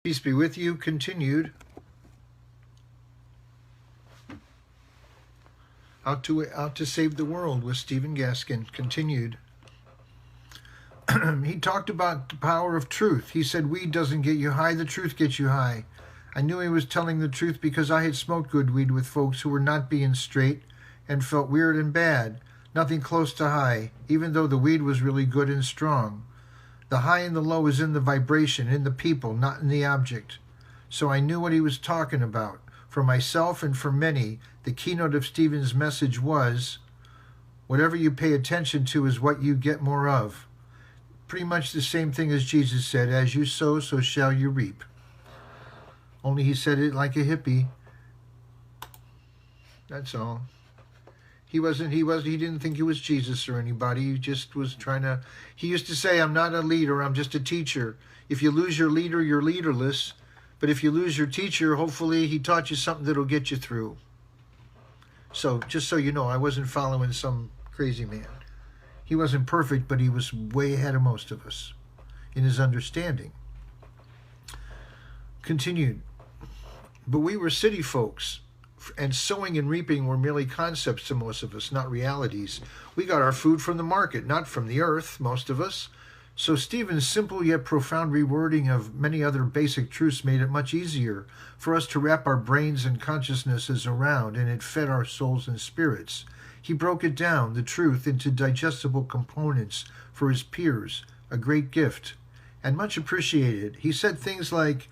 Peace be with you. Continued. Out to Save the World with Stephen Gaskin. Continued. He talked about the power of truth. He said, weed doesn't get you high, the truth gets you high. I knew he was telling the truth because I had smoked good weed with folks who were not being straight and felt weird and bad. Nothing close to high, even though the weed was really good and strong. The high and the low is in the vibration, in the people, not in the object. So I knew what he was talking about. For myself and for many, the keynote of Stephen's message was, whatever you pay attention to is what you get more of. Pretty much the same thing as Jesus said, as you sow, so shall you reap. Only he said it like a hippie. That's all. He didn't think he was Jesus or anybody. He just was he used to say, I'm not a leader, I'm just a teacher. If you lose your leader, you're leaderless. But if you lose your teacher, hopefully he taught you something that'll get you through. So, just so you know, I wasn't following some crazy man. He wasn't perfect, but he was way ahead of most of us in his understanding. Continued. But we were city folks. And sowing and reaping were merely concepts to most of us, not realities. We got our food from the market, not from the earth, most of us. So Stephen's simple yet profound rewording of many other basic truths made it much easier for us to wrap our brains and consciousnesses around, and it fed our souls and spirits. He broke it down, the truth, into digestible components for his peers, a great gift, and much appreciated. He said things like,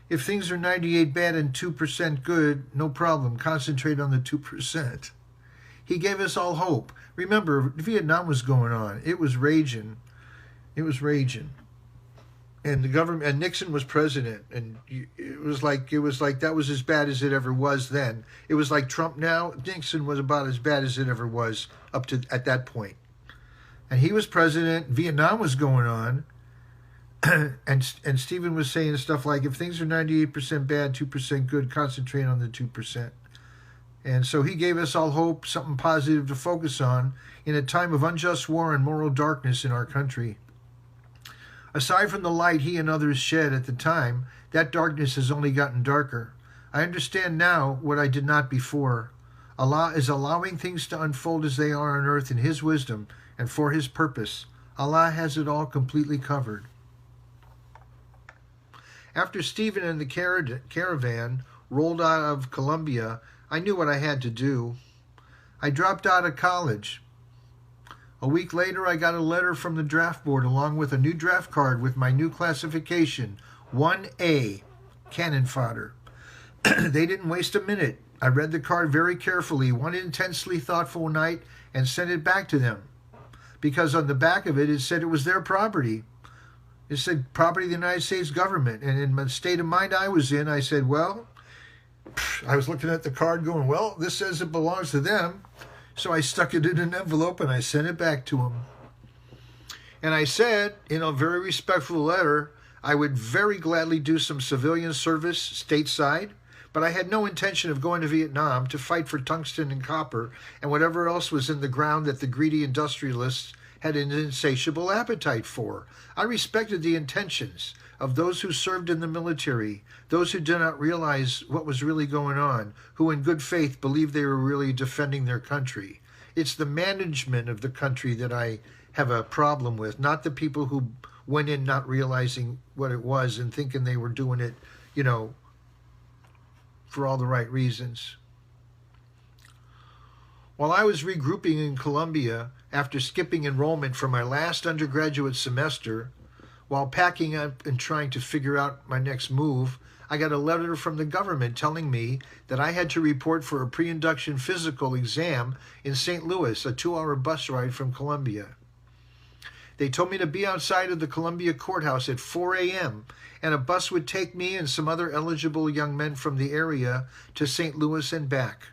if things are 98 bad and 2% good, no problem. Concentrate on the 2%. He gave us all hope. Remember, Vietnam was going on. It was raging. It was raging. And the government, and Nixon was president. And it was like that was as bad as it ever was then. It was like Trump now. Nixon was about as bad as it ever was at that point. And he was president. Vietnam was going on. And Stephen was saying stuff like, if things are 98% bad, 2% good, concentrate on the 2%. And so he gave us all hope, something positive to focus on in a time of unjust war and moral darkness in our country. Aside from the light he and others shed at the time, that darkness has only gotten darker. I understand now what I did not before. Allah is allowing things to unfold as they are on earth in his wisdom and for his purpose. Allah has it all completely covered. After Stephen and the caravan rolled out of Colombia, I knew what I had to do. I dropped out of college. A week later, I got a letter from the draft board along with a new draft card with my new classification, 1A, cannon fodder. They didn't waste a minute. I read the card very carefully, one intensely thoughtful night, and sent it back to them. Because on the back of it, it said it was their property. It said property of the United States government. And in the state of mind I was in, I said, well, I was looking at the card going, well, this says it belongs to them. So I stuck it in an envelope and I sent it back to them. And I said, in a very respectful letter, I would very gladly do some civilian service stateside, but I had no intention of going to Vietnam to fight for tungsten and copper and whatever else was in the ground that the greedy industrialists had an insatiable appetite for. I respected the intentions of those who served in the military, those who did not realize what was really going on, who in good faith believed they were really defending their country. It's the management of the country that I have a problem with, not the people who went in not realizing what it was and thinking they were doing it, for all the right reasons. While I was regrouping in Colombia, after skipping enrollment for my last undergraduate semester, while packing up and trying to figure out my next move, I got a letter from the government telling me that I had to report for a pre-induction physical exam in St. Louis, a 2-hour bus ride from Columbia. They told me to be outside of the Columbia courthouse at 4 a.m., and a bus would take me and some other eligible young men from the area to St. Louis and back.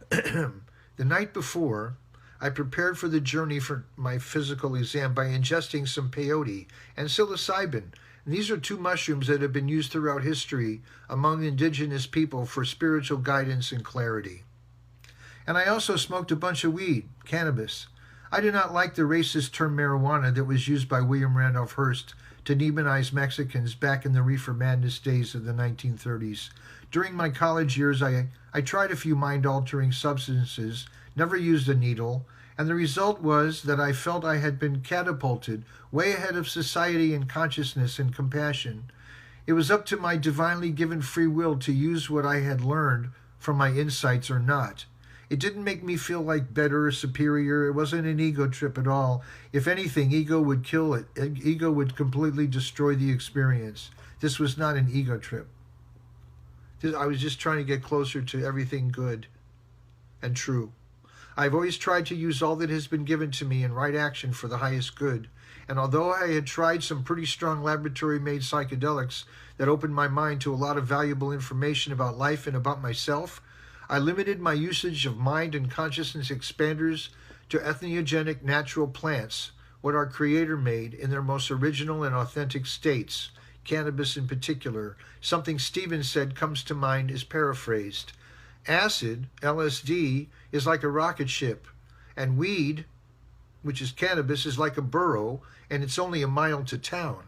The night before, I prepared for the journey for my physical exam by ingesting some peyote and psilocybin. And these are two mushrooms that have been used throughout history among indigenous people for spiritual guidance and clarity. And I also smoked a bunch of weed, cannabis. I do not like the racist term marijuana that was used by William Randolph Hearst to demonize Mexicans back in the reefer madness days of the 1930s. During my college years, I tried a few mind-altering substances, never used a needle, and the result was that I felt I had been catapulted way ahead of society in consciousness and compassion. It was up to my divinely given free will to use what I had learned from my insights or not. It didn't make me feel like better or superior. It wasn't an ego trip at all. If anything, ego would kill it. Ego would completely destroy the experience. This was not an ego trip. I was just trying to get closer to everything good and true. I've always tried to use all that has been given to me in right action for the highest good. And although I had tried some pretty strong laboratory-made psychedelics that opened my mind to a lot of valuable information about life and about myself, I limited my usage of mind and consciousness expanders to entheogenic natural plants, what our Creator made in their most original and authentic states, cannabis in particular. Something Stephen said comes to mind is paraphrased. Acid, LSD, is like a rocket ship, and weed, which is cannabis, is like a burro, and it's only a mile to town.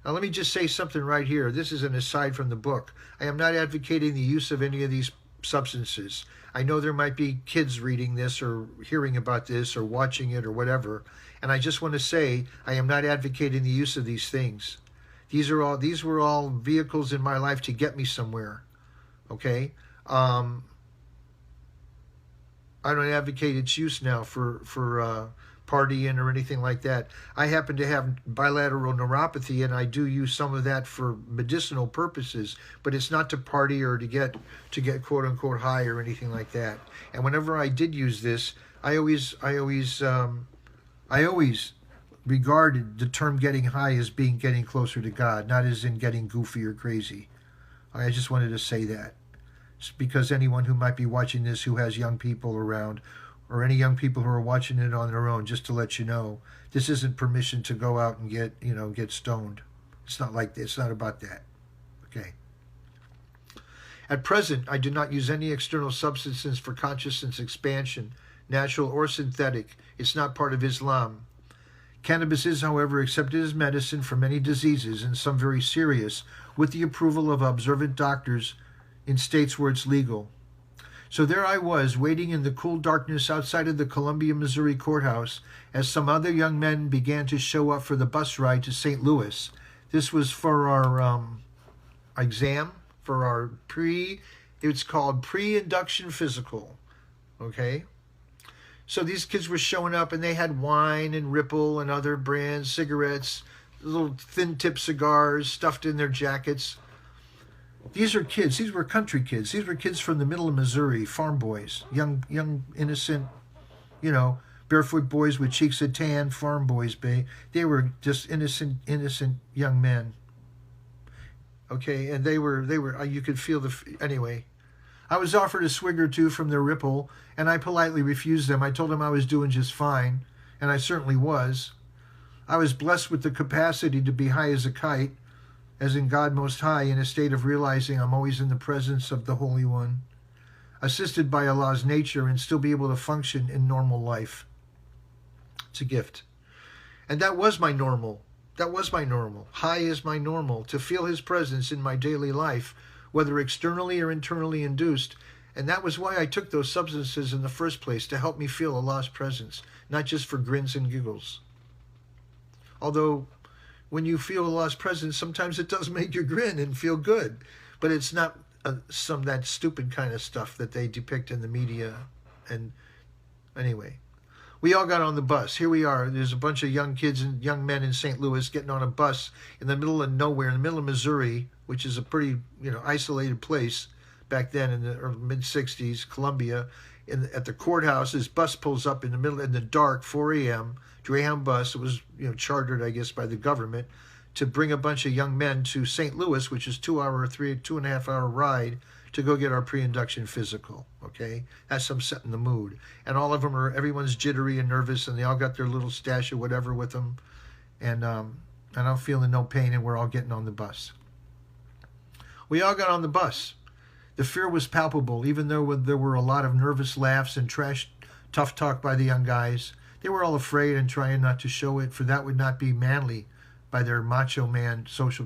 Now let me just say something right here. This is an aside from the book. I am not advocating the use of any of these substances. I know there might be kids reading this or hearing about this or watching it or whatever, and I just want to say I am not advocating the use of these things. These were all vehicles in my life to get me somewhere. Okay? I don't advocate its use now for partying or anything like that. I happen to have bilateral neuropathy, and I do use some of that for medicinal purposes, but it's not to party or to get quote unquote high or anything like that. And whenever I did use this, I always regarded the term getting high as being getting closer to God, not as in getting goofy or crazy. I just wanted to say that. It's because anyone who might be watching this who has young people around, or any young people who are watching it on their own, just to let you know, this isn't permission to go out and get stoned. It's not like this. It's not about that. Okay. At present, I do not use any external substances for consciousness expansion, natural or synthetic. It's not part of Islam. Cannabis is, however, accepted as medicine for many diseases, and some very serious, with the approval of observant doctors in states where it's legal. So there I was, waiting in the cool darkness outside of the Columbia, Missouri courthouse as some other young men began to show up for the bus ride to St. Louis. This was for our exam, for our it's called pre-induction physical, okay? So these kids were showing up, and they had wine and Ripple and other brands, cigarettes, little thin-tip cigars stuffed in their jackets. These are kids. These were country kids. These were kids from the middle of Missouri, farm boys, young, innocent, barefoot boys with cheeks of tan, farm boys. They were just innocent young men. Okay, and they were. You could feel anyway. I was offered a swig or two from their Ripple, and I politely refused them. I told them I was doing just fine, and I certainly was. I was blessed with the capacity to be high as a kite, as in God Most High, in a state of realizing I'm always in the presence of the Holy One, assisted by Allah's nature, and still be able to function in normal life. It's a gift. And that was my normal. That was my normal. High is my normal, to feel His presence in my daily life, whether externally or internally induced. And that was why I took those substances in the first place, to help me feel Allah's presence, not just for grins and giggles. Although, when you feel Allah's presence, sometimes it does make you grin and feel good. But it's not some of that stupid kind of stuff that they depict in the media. And anyway, we all got on the bus. Here we are. There's a bunch of young kids and young men in St. Louis getting on a bus in the middle of nowhere, in the middle of Missouri, which is a pretty isolated place back then in the mid-'60s, Columbia. At the courthouse, this bus pulls up in the dark, 4 a.m., Greyhound bus. It was chartered, I guess, by the government to bring a bunch of young men to St. Louis, which is 2.5 hour ride to go get our pre-induction physical. Okay, that's them setting the mood. And all of them everyone's jittery and nervous, and they all got their little stash of whatever with them, and I'm feeling no pain, and we're all getting on the bus. We all got on the bus. The fear was palpable, even though there were a lot of nervous laughs and tough talk by the young guys. They were all afraid and trying not to show it, for that would not be manly by their macho man social